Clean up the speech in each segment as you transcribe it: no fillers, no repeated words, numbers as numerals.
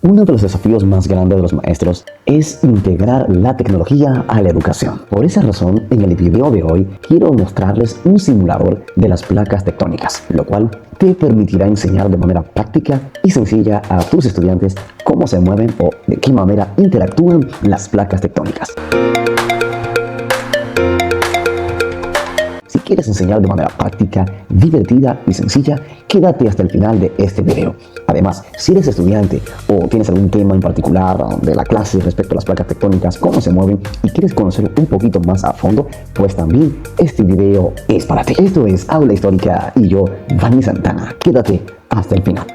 Uno de los desafíos más grandes de los maestros es integrar la tecnología a la educación. Por esa razón, en el video de hoy quiero mostrarles un simulador de las placas tectónicas, lo cual te permitirá enseñar de manera práctica y sencilla a tus estudiantes cómo se mueven o de qué manera interactúan las placas tectónicas. Si quieres enseñar de manera práctica, divertida y sencilla, quédate hasta el final de este video. Además, si eres estudiante o tienes algún tema en particular de la clase respecto a las placas tectónicas, cómo se mueven y quieres conocer un poquito más a fondo, pues también este video es para ti. Esto es Aula Histórica y yo, Vani Santana. Quédate hasta el final.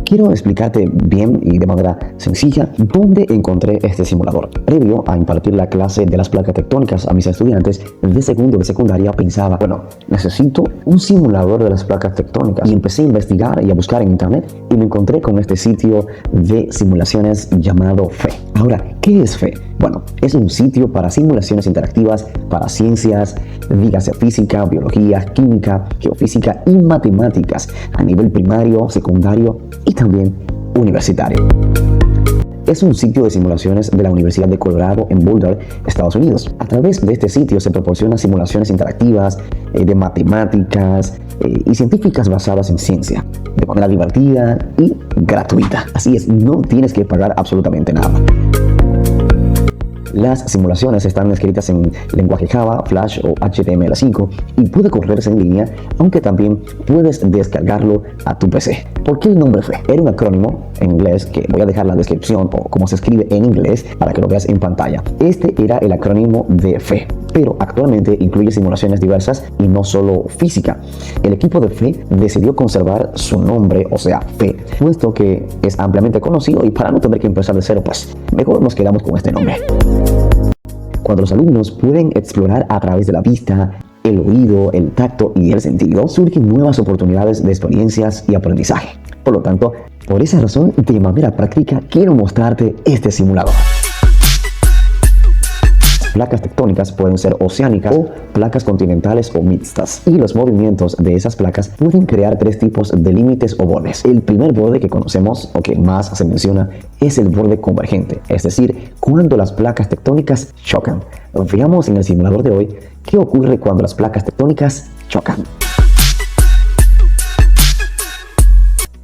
Quiero explicarte bien y de manera sencilla dónde encontré este simulador. Previo a impartir la clase de las placas tectónicas a mis estudiantes de segundo de secundaria, pensaba, bueno, necesito un simulador de las placas tectónicas. Y empecé a investigar y a buscar en internet y me encontré con este sitio de simulaciones llamado FE. Ahora, ¿qué es FE? Bueno, es un sitio para simulaciones interactivas para ciencias, dígase física, biología, química, geofísica y matemáticas a nivel primario, secundario y también universitario. Es un sitio de simulaciones de la Universidad de Colorado en Boulder, Estados Unidos. A través de este sitio se proporcionan simulaciones interactivas de matemáticas y científicas basadas en ciencia, de manera divertida y gratuita. Así es, no tienes que pagar absolutamente nada. Las simulaciones están escritas en lenguaje Java, Flash o HTML5 y puede correrse en línea, aunque también puedes descargarlo a tu PC. ¿Por qué el nombre FE? Era un acrónimo en inglés que voy a dejar la descripción o cómo se escribe en inglés para que lo veas en pantalla. Este era el acrónimo de FE, pero actualmente incluye simulaciones diversas y no solo física. El equipo de FE decidió conservar su nombre, o sea, FE, puesto que es ampliamente conocido y para no tener que empezar de cero, pues mejor nos quedamos con este nombre. Cuando los alumnos pueden explorar a través de la vista, el oído, el tacto y el sentido, surgen nuevas oportunidades de experiencias y aprendizaje. Por lo tanto, por esa razón, de manera práctica, quiero mostrarte este simulador. Placas tectónicas pueden ser oceánicas o placas continentales o mixtas, y los movimientos de esas placas pueden crear tres tipos de límites o bordes. El primer borde que conocemos o que más se menciona es el borde convergente, es decir, cuando las placas tectónicas chocan. Veamos en el simulador de hoy qué ocurre cuando las placas tectónicas chocan.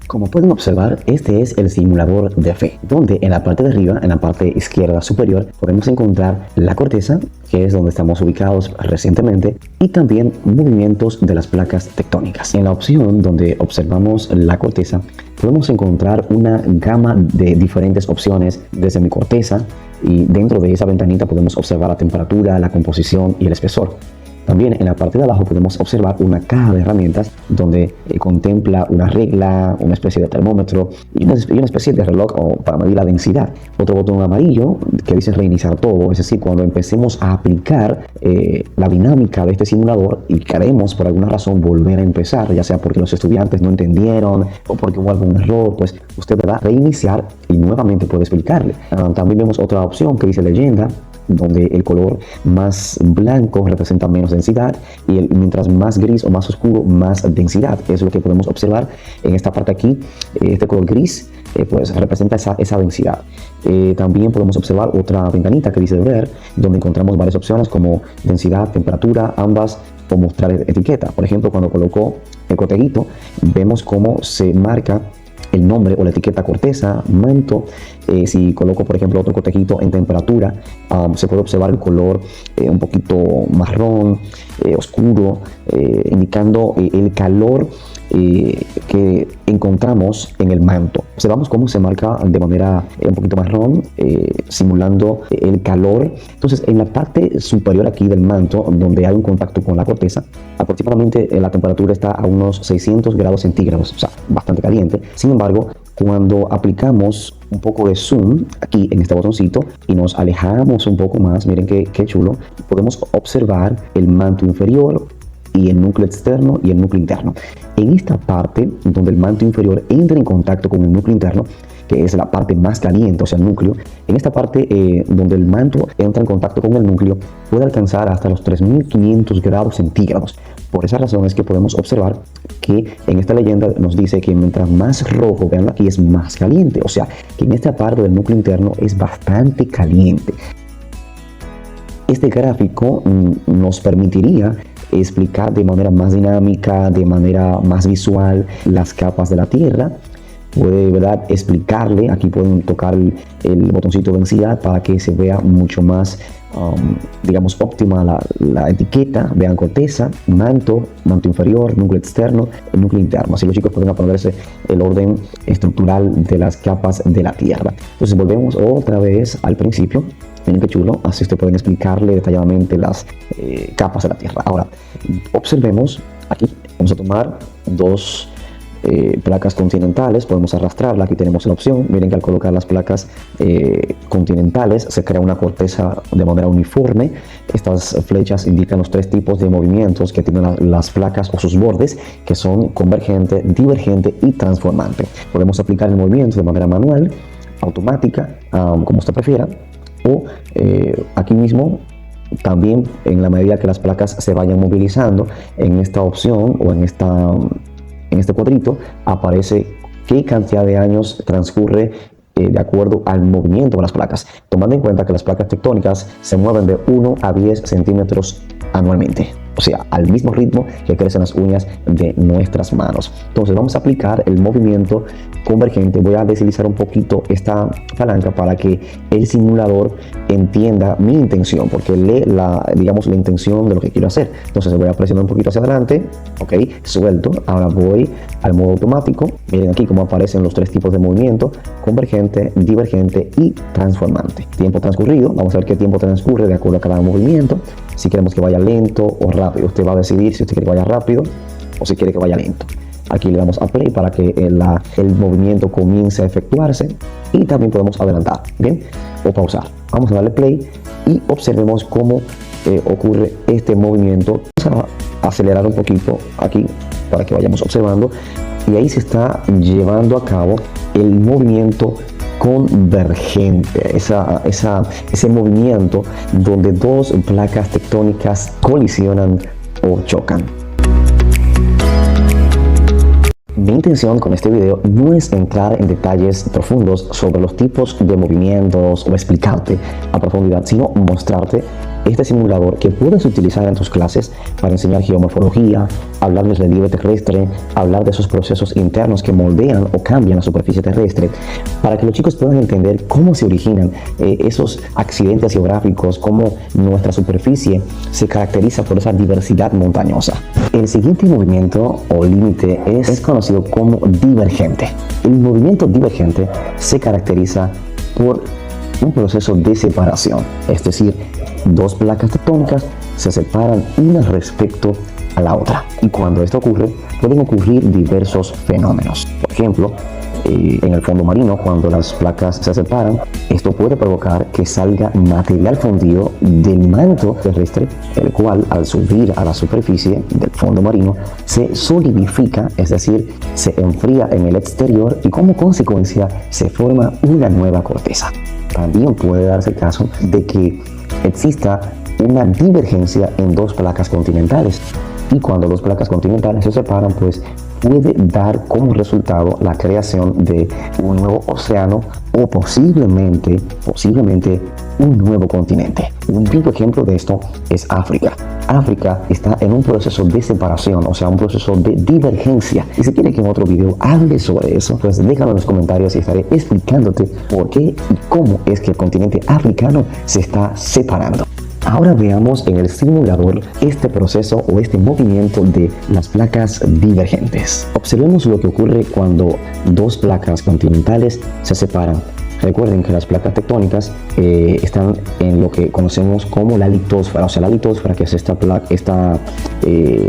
Como pueden observar, este es el simulador de FE, donde en la parte de arriba, en la parte izquierda superior, podemos encontrar la corteza, que es donde estamos ubicados recientemente, y también movimientos de las placas tectónicas. En la opción donde observamos la corteza, podemos encontrar una gama de diferentes opciones desde mi corteza, y dentro de esa ventanita podemos observar la temperatura, la composición y el espesor. También en la parte de abajo podemos observar una caja de herramientas donde contempla una regla, una especie de termómetro y una especie de reloj para medir la densidad. Otro botón amarillo que dice reiniciar todo, es decir, cuando empecemos a aplicar la dinámica de este simulador y queremos por alguna razón volver a empezar, ya sea porque los estudiantes no entendieron o porque hubo algún error, pues usted va a reiniciar y nuevamente puede explicarle. También vemos otra opción que dice leyenda, donde el color más blanco representa menos densidad y mientras más gris o más oscuro, más densidad. Es lo que podemos observar en esta parte aquí. Este color gris pues representa esa densidad. También podemos observar otra ventanita que dice ver, donde encontramos varias opciones como densidad, temperatura, ambas, o mostrar etiqueta. Por ejemplo, cuando coloco el cotejito, vemos cómo se marca el nombre o la etiqueta corteza, manto. Si coloco, por ejemplo, otro cotejito en temperatura, se puede observar el color un poquito marrón, oscuro, indicando el calor que encontramos en el manto. Observamos cómo se marca de manera un poquito marrón, simulando el calor. Entonces, en la parte superior aquí del manto, donde hay un contacto con la corteza, aproximadamente la temperatura está a unos 600 grados centígrados, o sea, bastante caliente. Sin embargo, cuando aplicamos un poco de zoom aquí en este botoncito y nos alejamos un poco más, miren qué chulo, podemos observar el manto inferior y el núcleo externo y el núcleo interno. En esta parte donde el manto inferior entra en contacto con el núcleo interno, que es la parte más caliente, o sea, el núcleo, en esta parte donde el manto entra en contacto con el núcleo, puede alcanzar hasta los 3500 grados centígrados. Por esa razón es que podemos observar que en esta leyenda nos dice que mientras más rojo, vean aquí, es más caliente. O sea, que en esta parte del núcleo interno es bastante caliente. Este gráfico nos permitiría explicar de manera más dinámica, de manera más visual, las capas de la Tierra. Puede, ¿verdad?, explicarle, aquí pueden tocar el botoncito de densidad para que se vea mucho más, digamos, óptima la etiqueta. Vean corteza, manto inferior, núcleo externo, núcleo interno. Así los chicos pueden aprenderse el orden estructural de las capas de la Tierra. Entonces volvemos otra vez al principio. Miren qué chulo, así ustedes pueden explicarle detalladamente las capas de la Tierra. Ahora, observemos aquí, vamos a tomar dos placas continentales, podemos arrastrarla, aquí tenemos la opción. Miren que al colocar las placas continentales se crea una corteza de manera uniforme. Estas flechas indican los tres tipos de movimientos que tienen las placas o sus bordes, que son convergente, divergente y transformante. Podemos aplicar el movimiento de manera manual, automática, como usted prefiera, o aquí mismo también en la medida que las placas se vayan movilizando. En esta opción o en este cuadrito aparece qué cantidad de años transcurre de acuerdo al movimiento de las placas, tomando en cuenta que las placas tectónicas se mueven de 1 a 10 centímetros anualmente, o sea, al mismo ritmo que crecen las uñas de nuestras manos. Entonces vamos a aplicar el movimiento convergente. Voy a deslizar un poquito esta palanca para que el simulador entienda mi intención, porque lee digamos, la intención de lo que quiero hacer. Entonces voy a presionar un poquito hacia adelante, ok, suelto. Ahora voy al modo automático. Miren aquí cómo aparecen los tres tipos de movimiento: convergente, divergente y transformante. Tiempo transcurrido, vamos a ver qué tiempo transcurre de acuerdo a cada movimiento. Si queremos que vaya lento o rápido, usted va a decidir si usted quiere que vaya rápido o si quiere que vaya lento. Aquí le damos a play para que el movimiento comience a efectuarse, y también podemos adelantar, ¿bien?, o pausar. Vamos a darle play y observemos cómo ocurre este movimiento. Vamos a acelerar un poquito aquí para que vayamos observando, y ahí se está llevando a cabo el movimiento convergente, ese movimiento donde dos placas tectónicas colisionan o chocan. Mi intención con este video no es entrar en detalles profundos sobre los tipos de movimientos o explicarte a profundidad, sino mostrarte este simulador que puedes utilizar en tus clases para enseñar geomorfología, hablar del relieve terrestre, hablar de esos procesos internos que moldean o cambian la superficie terrestre, para que los chicos puedan entender cómo se originan esos accidentes geográficos, cómo nuestra superficie se caracteriza por esa diversidad montañosa. El siguiente movimiento o límite es conocido como divergente. El movimiento divergente se caracteriza por un proceso de separación, es decir, dos placas tectónicas se separan una respecto a la otra, y cuando esto ocurre pueden ocurrir diversos fenómenos. Por ejemplo, en el fondo marino, cuando las placas se separan, esto puede provocar que salga material fundido del manto terrestre, el cual al subir a la superficie del fondo marino se solidifica, es decir, se enfría en el exterior, y como consecuencia se forma una nueva corteza. También puede darse el caso de que exista una divergencia en dos placas continentales, y cuando dos placas continentales se separan, pues puede dar como resultado la creación de un nuevo océano o posiblemente un nuevo continente. Un vivo ejemplo de esto es África. África está en un proceso de separación, o sea, un proceso de divergencia. Y si quieres que en otro video hable sobre eso, pues déjalo en los comentarios y estaré explicándote por qué y cómo es que el continente africano se está separando. Ahora veamos en el simulador este proceso o este movimiento de las placas divergentes. Observemos lo que ocurre cuando dos placas continentales se separan. Recuerden que las placas tectónicas están en lo que conocemos como la litosfera, o sea, la litosfera, que es esta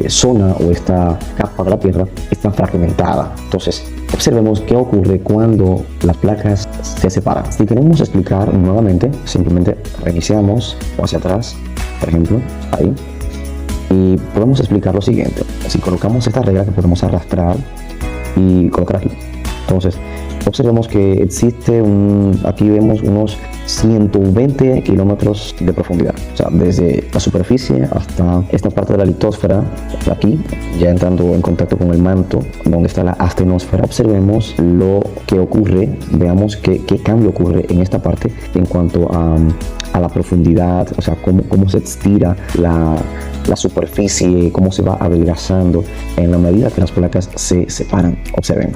zona o esta capa de la Tierra, está fragmentada. Entonces, observemos qué ocurre cuando las placas se separan. Si queremos explicar nuevamente, simplemente reiniciamos o hacia atrás, por ejemplo, ahí, y podemos explicar lo siguiente. Si colocamos esta regla que podemos arrastrar y colocar aquí, entonces observemos que existe aquí vemos unos 120 kilómetros de profundidad. O sea, desde la superficie hasta esta parte de la litosfera, aquí, ya entrando en contacto con el manto, donde está la astenosfera. Observemos lo que ocurre, veamos qué cambio ocurre en esta parte en cuanto a la profundidad, o sea, cómo se estira la superficie, cómo se va adelgazando en la medida que las placas se separan. Observen.